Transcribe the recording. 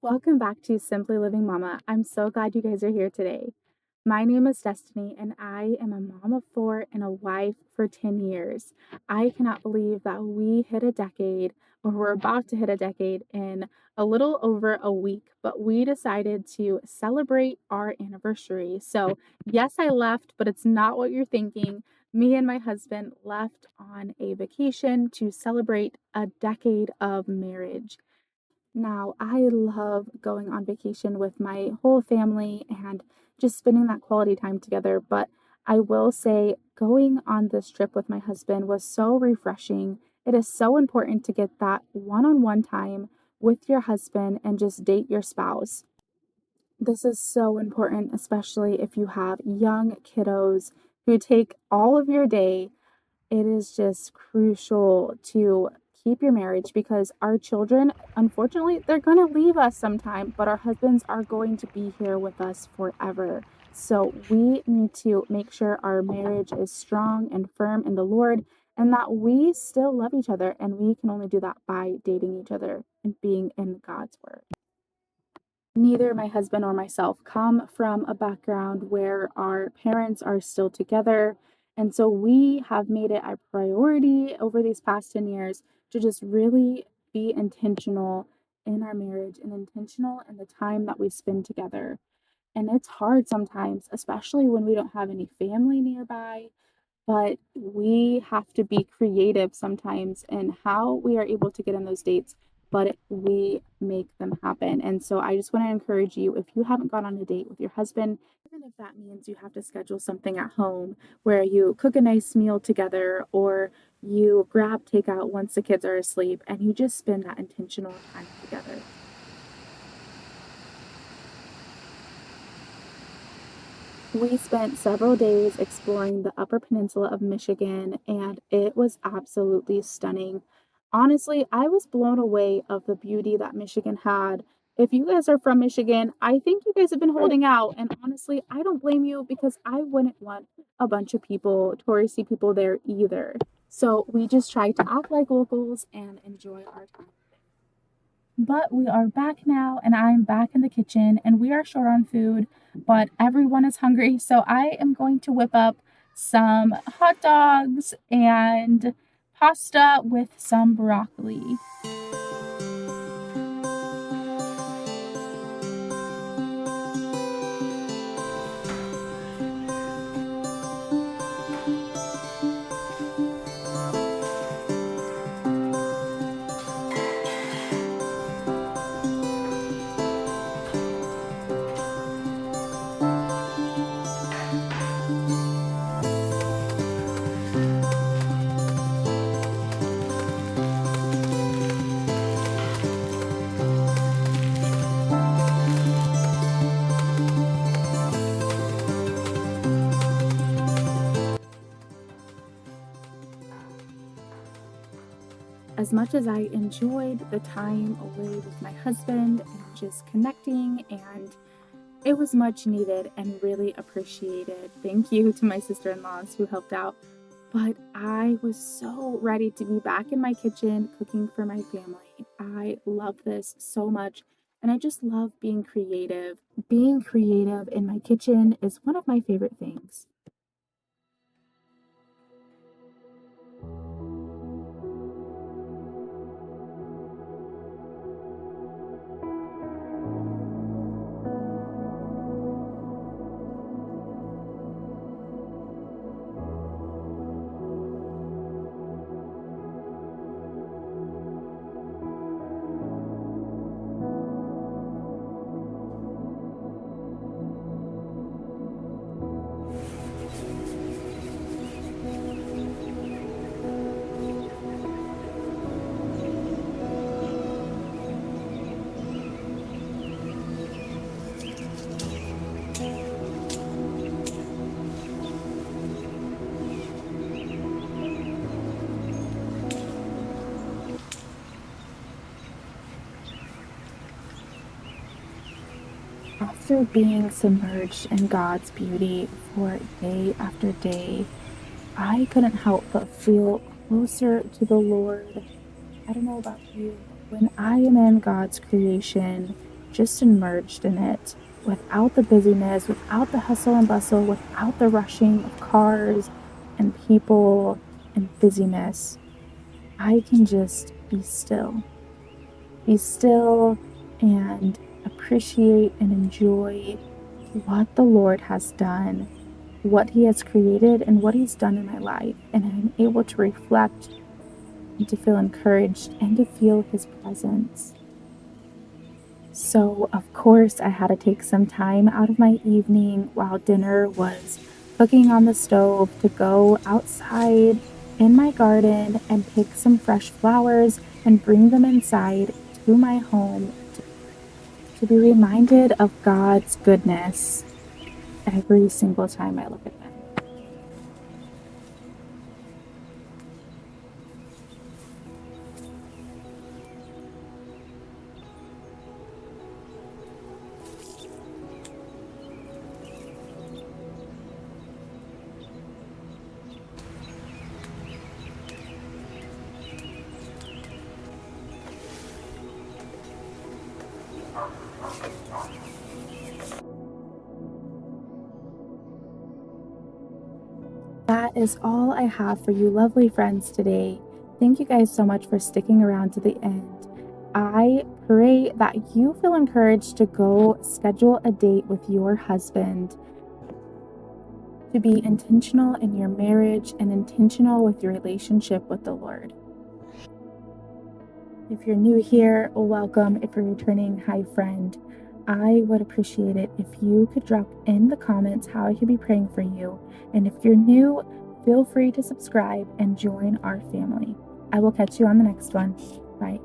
Welcome back to Simply Living Mama. I'm so glad you guys are here today. My name is Destiny, and I am a mom of four and a wife for 10 years. I cannot believe that we hit a decade, or we're about to hit a decade in a little over a week, but we decided to celebrate our anniversary. So, yes, I left, but it's not what you're thinking. Me and my husband left on a vacation to celebrate a decade of marriage. Now, I love going on vacation with my whole family and just spending that quality time together. But I will say, going on this trip with my husband was so refreshing. It is so important to get that one on one time with your husband and just date your spouse. This is so important, especially if you have young kiddos who take all of your day. It is just crucial to keep your marriage because our children, unfortunately, they're going to leave us sometime, but our husbands are going to be here with us forever. So we need to make sure our marriage is strong and firm in the Lord and that we still love each other. And we can only do that by dating each other and being in God's word. Neither my husband or myself come from a background where our parents are still together. And so we have made it a priority over these past 10 years to just really be intentional in our marriage and intentional in the time that we spend together. And it's hard sometimes, especially when we don't have any family nearby, but we have to be creative sometimes in how we are able to get on those dates, but we make them happen. And so I just want to encourage you, if you haven't gone on a date with your husband, even if that means you have to schedule something at home where you cook a nice meal together or you grab takeout once the kids are asleep and you just spend that intentional time together. We spent several days exploring the Upper Peninsula of Michigan, and it was absolutely stunning. Honestly, I was blown away of the beauty that Michigan had. If you guys are from Michigan, I think you guys have been holding out, and honestly, I don't blame you because I wouldn't want a bunch of people, touristy people there either. So we just tried to act like locals and enjoy our time. But we are back now, and I'm back in the kitchen, and we are short on food, but everyone is hungry. So I am going to whip up some hot dogs and pasta with some broccoli. As much as I enjoyed the time away with my husband and just connecting, and it was much needed and really appreciated. Thank you to my sister-in-laws who helped out. But I was so ready to be back in my kitchen cooking for my family. I love this so much. And I just love being creative. Being creative in my kitchen is one of my favorite things. After being submerged in God's beauty for day after day, I couldn't help but feel closer to the Lord. I don't know about you, but when I am in God's creation, just immersed in it, without the busyness, without the hustle and bustle, without the rushing of cars and people and busyness. I can just be still and appreciate and enjoy what the Lord has done, what He has created, and what He's done in my life. And I'm able to reflect and to feel encouraged and to feel His presence. So, of course, I had to take some time out of my evening while dinner was cooking on the stove to go outside in my garden and pick some fresh flowers and bring them inside to my home to be reminded of God's goodness every single time I look at them. That is all I have for you, lovely friends, today. Thank you guys so much for sticking around to the end. I pray that you feel encouraged to go schedule a date with your husband, to be intentional in your marriage and intentional with your relationship with the Lord. If you're new here, welcome. If you're returning, hi, friend. I would appreciate it if you could drop in the comments how I could be praying for you. And if you're new, feel free to subscribe and join our family. I will catch you on the next one. Bye.